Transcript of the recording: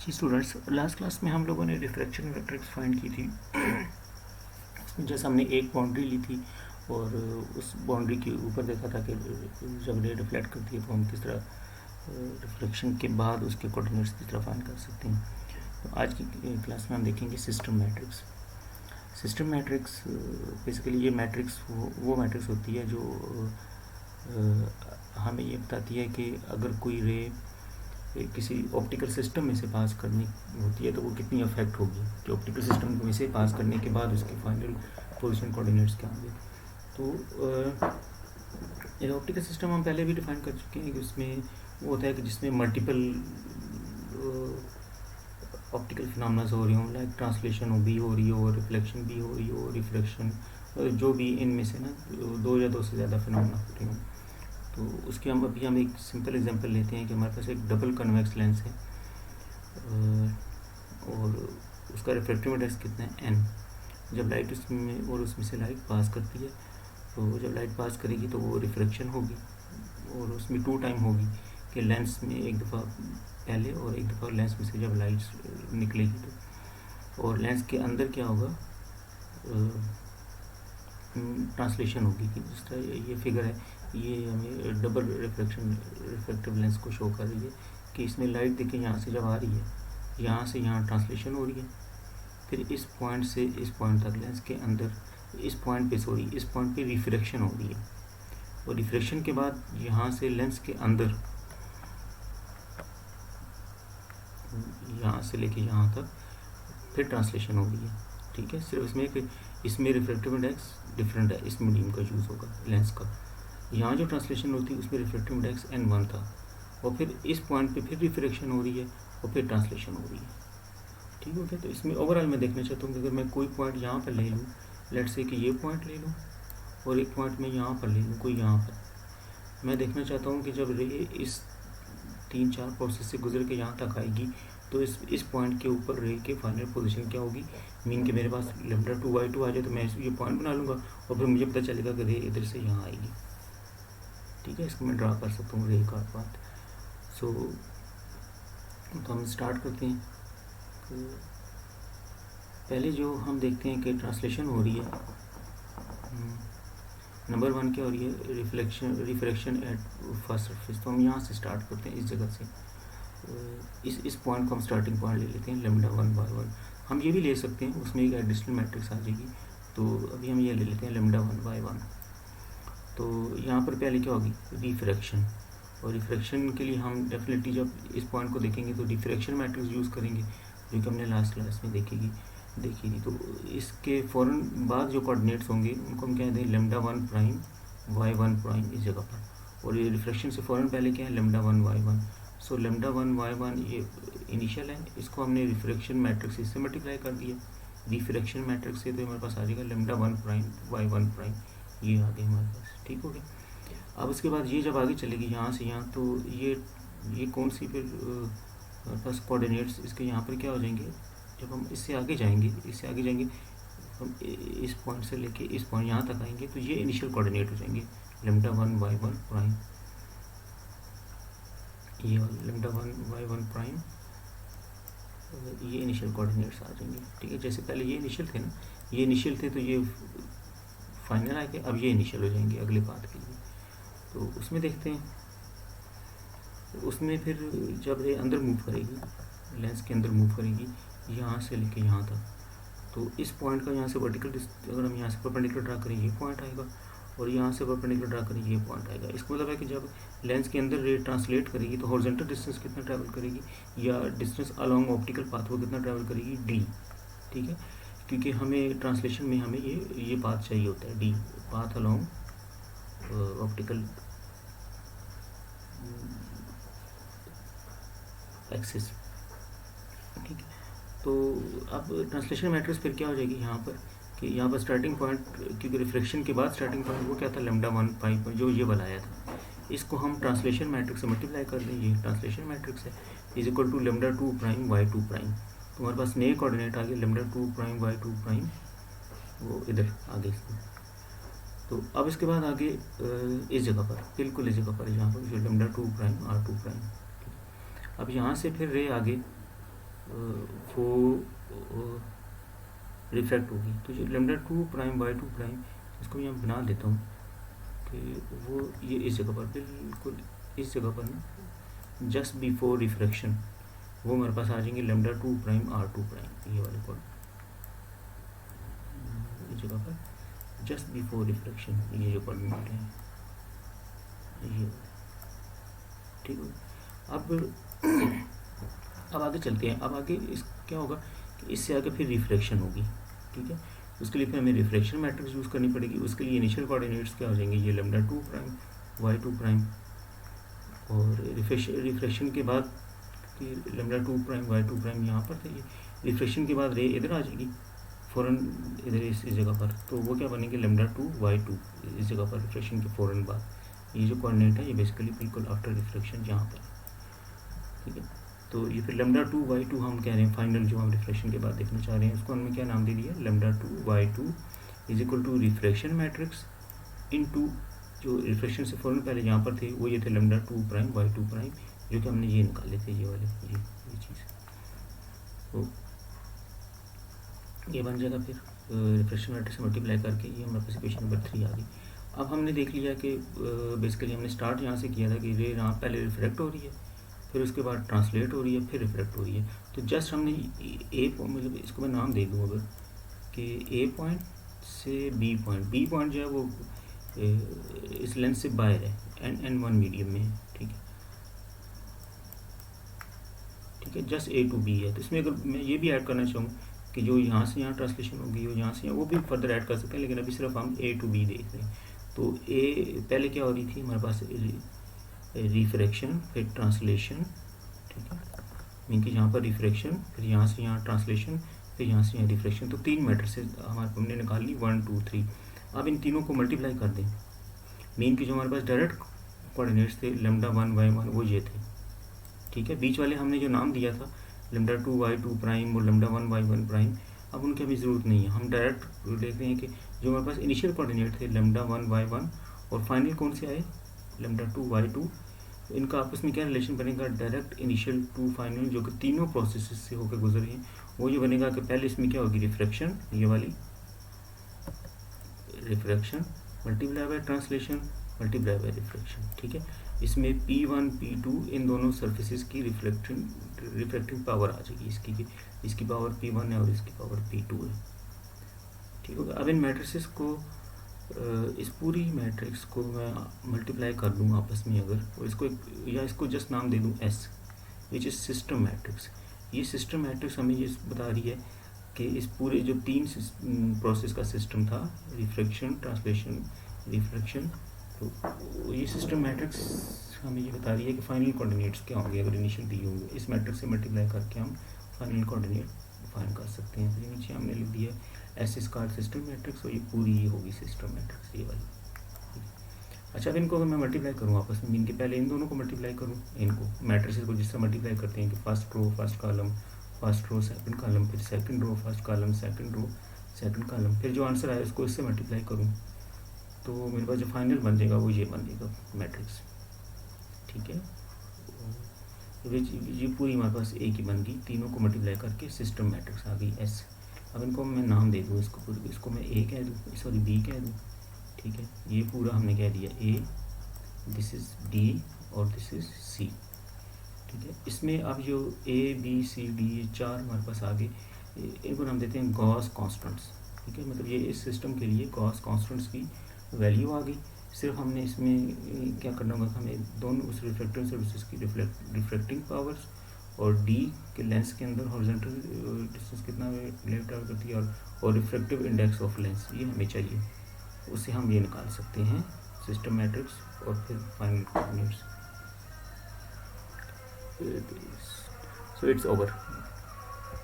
जी students, last class में हम लोगों ने रिफ्रैक्शन मैट्रिक्स फाइंड की थी। उसमें जैसे हमने एक बाउंड्री ली थी और उस बाउंड्री के ऊपर देखा था कि जब रे रिफ्लेक्ट करती है तो हम किस तरह रिफ्लेक्शन के बाद उसके कोऑर्डिनेट्स किस तरह फाइंड कर सकते हैं। तो आज की क्लास में हम देखेंगे system matrix. System matrix basically ये मैट्रिक्स वो मैट्रिक्स होती है जो हमें ये बताती है कि अगर कोई रे किसी ऑप्टिकल सिस्टम में से पास करनी होती है तो वो कितनी अफेक्ट होगी, कि ऑप्टिकल सिस्टम में से पास करने के बाद उसके फाइनल पोजीशन कोऑर्डिनेट्स क्या होंगे। तो ये ऑप्टिकल सिस्टम हम पहले भी डिफाइन कर चुके हैं कि उसमें वो होता है कि जिसमें मल्टीपल ऑप्टिकल फिनोमेना हो रही हों, लाइक ट्रांसलेशन भी हो रही हो, रिफ्लेक्शन भी हो रही हो, रिफ्रैक्शन, जो भी इनमें से ना दो या दो से ज़्यादा फिनोमेना हो रही हों। तो उसके हम एक सिंपल एग्जांपल लेते हैं कि हमारे पास एक डबल कन्वेक्स लेंस है और उसका रिफ्रैक्टिव इंडेक्स कितना है n। जब लाइट उसमें और उसमें से लाइट पास करती है तो जब लाइट पास करेगी तो वो रिफ्रैक्शन होगी और उसमें 2 टाइम होगी कि लेंस में एक दफ़ा पहले और एक दफ़ा लेंस में से जब लाइट निकलेगी तो, और लेंस के अंदर क्या होगा, ट्रांसलेशन होगी। कि जिस तरह ये फिगर है, ये हमें डबल रिफ्रैक्टिव लेंस को शो कर रही है कि इसमें लाइट देखिए यहाँ से जब आ रही है, यहाँ से यहाँ ट्रांसलेशन हो रही है, फिर इस पॉइंट से इस पॉइंट तक लेंस के अंदर इस पॉइंट पे रिफ्रैक्शन हो रही है, और रिफ्रैक्शन के बाद यहाँ से लेंस के अंदर यहाँ से लेके यहाँ तक फिर ट्रांसलेशन हो रही है। ठीक है, सिर्फ इसमें रिफ्रैक्टिव इंडेक्स डिफरेंट है, इस मीडियम का यूज़ होगा लेंस का। यहाँ जो ट्रांसलेशन होती है उसमें रिफ्रैक्टिव इंडेक्स n1 था, और फिर इस पॉइंट पे फिर रिफ्रैक्शन हो रही है और फिर ट्रांसलेशन हो रही है। ठीक हो गया। तो इसमें ओवरऑल मैं देखना चाहता हूँ कि अगर मैं कोई पॉइंट यहाँ पर ले लूँ, लेट से कि ये पॉइंट ले लूँ और एक पॉइंट मैं यहाँ पर ले लूँ, कोई यहाँ पर, मैं देखना चाहता हूँ कि जब रे इस 3-4 प्रोसेस से गुजर के यहाँ तक आएगी तो इस पॉइंट के ऊपर रे के फाइनल पोजीशन क्या होगी। मीन कि मेरे पास λ2/2 आ जाए तो मैं ये पॉइंट बना लूँगा और फिर मुझे पता चलेगा कि रे इधर से यहाँ आएगी। ठीक है, इसको मैं ड्रा कर सकता हूँ रे का पाथ। तो हम स्टार्ट करते हैं। तो पहले जो हम देखते हैं कि ट्रांसलेशन हो रही है, नंबर 1 क्या हो रही है, रिफ्रैक्शन एट फर्स्ट सरफेस। तो हम यहाँ से स्टार्ट करते हैं, इस जगह से, इस पॉइंट को हम स्टार्टिंग पॉइंट ले लेते हैं λ1/1। हम ये भी ले सकते हैं, उसमें एक एडिशनल मैट्रिक्स आ जाएगी, तो अभी हम ये ले लेते हैं λ1/1। तो यहाँ पर पहले क्या होगी, रिफ्रैक्शन, और रिफ्रैक्शन के लिए हम डेफिनेटली जब इस पॉइंट को देखेंगे तो डिफ्रैक्शन मैट्रिक्स यूज़ करेंगे, जो कि हमने लास्ट क्लास में देखी थी। तो इसके फ़ौरन बाद जो कोऑर्डिनेट्स होंगे उनको हम कहते हैं λ1'y1' इस जगह पर, और ये रिफ्रैक्शन से फ़ौरन पहले क्या है, λ1/1। सो λ1/1 ये इनिशियल है, इसको हमने रिफ्रैक्शन मैट्रिक्स इससे मल्टीप्लाई कर दिया, रिफ्रैक्शन मैट्रिक्स से, तो हमारे पास आ जाएगा λ1'y1', ये आ गया हमारे पास। ठीक हो गया। अब उसके बाद ये जब आगे चलेगी यहाँ से यहाँ, तो ये कौन सी फिर बस कोऑर्डिनेट्स इसके यहाँ पर क्या हो जाएंगे, जब हम इससे आगे जाएंगे हम इस पॉइंट से लेके इस पॉइंट यहाँ तक आएंगे तो ये इनिशियल कोऑर्डिनेट हो जाएंगे λ1/1', ये λ1/1', ये इनिशियल कोऑर्डिनेट्स आ जाएंगे। ठीक है, जैसे पहले ये इनिशियल थे ना, ये इनिशियल थे तो ये फाइनल आ गए, अब ये इनिशियल हो जाएंगे अगले पाथ के लिए। तो उसमें देखते हैं, उसमें फिर जब ये अंदर मूव करेगी, लेंस के अंदर मूव करेगी यहाँ से लेके यहाँ तक, तो इस पॉइंट का यहाँ से वर्टिकल, अगर हम यहाँ से परपेंडिकुलर ड्रा करें ये पॉइंट आएगा, और यहाँ से परपेंडिकुलर ड्रा करें ये पॉइंट आएगा। इसका मतलब है कि जब लेंस के अंदर रे ट्रांसलेट करेगी तो हॉरिजॉन्टल डिस्टेंस कितना ट्रैवल करेगी, या डिस्टेंस अलोंग ऑप्टिकल पाथ वो कितना ट्रैवल करेगी, d। ठीक है, क्योंकि हमें ट्रांसलेशन में हमें ये पाथ चाहिए होता है, d, path along optical axis. ठीक है, तो अब ट्रांसलेशन मैट्रिक्स फिर क्या हो जाएगी यहाँ पर, कि यहाँ पर स्टार्टिंग पॉइंट, क्योंकि रिफ्रैक्शन के बाद स्टार्टिंग पॉइंट वो क्या था, λ1/5 जो ये वाला आया था, इसको हम ट्रांसलेशन मैट्रिक्स से मल्टीप्लाई कर दें, ये ट्रांसलेशन मैट्रिक्स है, इज इक्वल टू λ2'y2'। तो हमारे पास नए कोऑर्डिनेट आ गए λ2'y2', वो इधर आगे इसमें। तो अब इसके बाद आगे इस जगह पर, बिल्कुल इस जगह पर, यहाँ पर जो λ2'r2'। अब यहाँ से फिर रे आगे वो रिफ्लेक्ट होगी। तो जो lambda two prime y two prime, इसको मैं यहाँ बना देता हूँ कि वो ये इस जगह पर, बिल्कुल इस जगह पर ना, जस्ट बिफोर रिफ्रैक्शन वो हमारे पास आ जाएंगे lambda two prime r two prime, ये वाले कोड इस जगह पर जस्ट बिफोर रिफ्रैक्शन, ये जो कोऑर्डिनेट है ये, ठीक है। अब आगे चलते हैं। अब आगे इस क्या होगा कि इससे आगे फिर रिफ्रैक्शन होगी, ठीक है। उसके लिए फिर हमें रिफ्रैक्शन मैट्रिक्स यूज़ करनी पड़ेगी। उसके लिए इनिशियल कोऑर्डिनेट्स क्या हो जाएंगे, ये lambda two prime y two prime, और रिफ्रैक्शन के बाद कि lambda two prime y two prime यहाँ पर था, ये रिफ्रैक्शन के बाद रे इधर आ जाएगी फ़ौरन, इधर इस जगह पर, तो वो क्या बनेंगे लेमडा टू वाई टू इस जगह पर रिफ्रैक्शन के फ़ौरन बाद। ये जो कोऑर्डिनेट है ये बेसिकली बिल्कुल आफ्टर रिफ्रैक्शन यहाँ पर, ठीक है। तो ये फिर लेमडा टू वाई टू हम कह रहे हैं फाइनल जो हम रिफ्रैक्शन के बाद देखना चाह रहे हैं, उसको हमने क्या नाम दे दिया, lambda two y two is equal to refraction matrix into, जो रिफ्रैक्शन से फ़ौरन पहले यहाँ पर थे वो ये थे lambda two prime y two prime, जो कि हमने ये निकाले थे, ये वाले ये चीज़। तो ये बन जाएगा फिर रिफ्रैक्शन मैट्रिक्स से मल्टीप्लाई करके, ये हमारे पास इक्वेशन नंबर 3 आ गई। अब हमने देख लिया कि बेसिकली हमने स्टार्ट यहाँ से किया था कि रे यहाँ पहले रिफ्लेक्ट हो रही है, फिर उसके बाद ट्रांसलेट हो रही है, फिर रिफ्लेक्ट हो रही है। तो जस्ट हमने ए मतलब इसको मैं नाम दे दूँ अगर कि ए पॉइंट से बी पॉइंट जो है वो इस लेंस से बाहर है, N1 मीडियम में है, ठीक है, ठीक है, जस्ट ए टू बी है। तो इसमें अगर मैं ये भी ऐड करना चाहूँ कि जो यहाँ से यहाँ ट्रांसलेशन होगी, वो यहाँ से यहाँ, वो भी फर्दर ऐड कर सकते हैं, लेकिन अभी सिर्फ हम ए टू बी देख रहे हैं। तो ए पहले क्या हो रही थी हमारे पास, रिफ्रैक्शन फिर ट्रांसलेशन, ठीक है, मीन कि यहाँ पर रिफ्रैक्शन, फिर यहाँ से यहाँ ट्रांसलेशन, फिर यहाँ से यहाँ रिफ्रैक्शन। तो 3 मैट्रिसेस हमारे हमने निकाल ली 1 2 3। अब इन तीनों को मल्टीप्लाई कर दें, मीन कि जो हमारे पास डायरेक्ट कोऑर्डिनेट्स थे लेमडा 1 वाई 1 वो ये थे, ठीक है। बीच वाले हमने जो नाम दिया था lambda two y two prime और लेमडा 1 वाई 1 प्राइम, अब उनकी अभी ज़रूरत नहीं है। हम डायरेक्ट देख रहे हैं कि जो हमारे पास इनिशियल कोऑर्डिनेट थे लेमडा 1 वाई 1 और फाइनल कौन से आए लेमडा टू वाई टू, इनका आपस में क्या रिलेशन बनेगा, डायरेक्ट इनिशियल टू फाइनल, जो कि तीनों प्रोसेस से होकर गुजरे हैं, वो ये बनेगा कि पहले इसमें क्या होगी रिफ्रैक्शन, ये वाली refraction multiply by translation multiply by refraction, ठीक है। इसमें P1 P2 इन दोनों सर्फेसिस की रिफ्लेक्टिंग पावर आ जाएगी, इसकी पावर P1 है और इसकी पावर P2 है, ठीक होगा। अब इन मैट्रिसेस को इस पूरी मैट्रिक्स को मैं मल्टीप्लाई कर दूँ आपस में अगर, और इसको या इसको जस्ट नाम दे दूँ S, which is system matrix. ये सिस्टम मैट्रिक्स हमें ये बता रही है कि इस पूरे जो 3 प्रोसेस का सिस्टम था, रिफ्रैक्शन ट्रांसलेशन रिफ्रैक्शन, तो ये सिस्टम मैट्रिक्स हमें ये बता रही है कि फाइनल कोऑर्डिनेट्स क्या होंगे अगर इनिशियल दिए होंगे। इस मैट्रिक्स से मल्टीप्लाई करके हम फाइनल कोऑर्डिनेट फाइंड कर सकते हैं। तो नीचे हमने लिख दिया एस स्क्वायर सिस्टम मैट्रिक्स, और ये पूरी ये होगी सिस्टम मैट्रिक्स, ये वाली। अच्छा, अब इनको अगर मैं मल्टीप्लाई करूँ आपस में, इनके पहले इन दोनों को मल्टीप्लाई करूँ, इनको मैट्रिक्स को जिससे मल्टीप्लाई करते हैं कि first row first column, first row second column, फिर second row first column, second row second column, फिर जो आंसर आया उसको इससे मल्टीप्लाई करूँ, तो मेरे पास जो फाइनल बन जाएगा वो ये बन जाएगा मैट्रिक्स, ठीक है। ये पूरी हमारे पास एक ही बन गई, तीनों को मल्टीप्लाई करके सिस्टम मैट्रिक्स आ गई एस। अब इनको मैं नाम दे दूँ, इसको मैं ए कह दूँ, सॉरी बी कह दूँ, ठीक है। ये पूरा हमने कह दिया ए, दिस इज़ डी और दिस इज़ सी, ठीक है। इसमें अब जो ए बी सी डी ये 4 हमारे पास आ गए, इनको नाम देते हैं गॉस कॉन्स्टेंट्स, ठीक है। मतलब ये इस सिस्टम के लिए गॉस कॉन्स्टेंट्स की वैल्यू आ गई। सिर्फ हमने इसमें क्या करना होगा, हमें दोनों उस रिफ्लेक्टिव सर्विसेज की रिफ्लेक्टिंग पावर्स और डी के लेंस के अंदर हॉरिजॉन्टल डिस्टेंस कितना लेट ट्रैवल करती है और रिफ्लेक्टिव इंडेक्स ऑफ लेंस, ये हमें चाहिए, उससे हम ये निकाल सकते हैं सिस्टम मैट्रिक्स और फिर final coordinates. So it's over.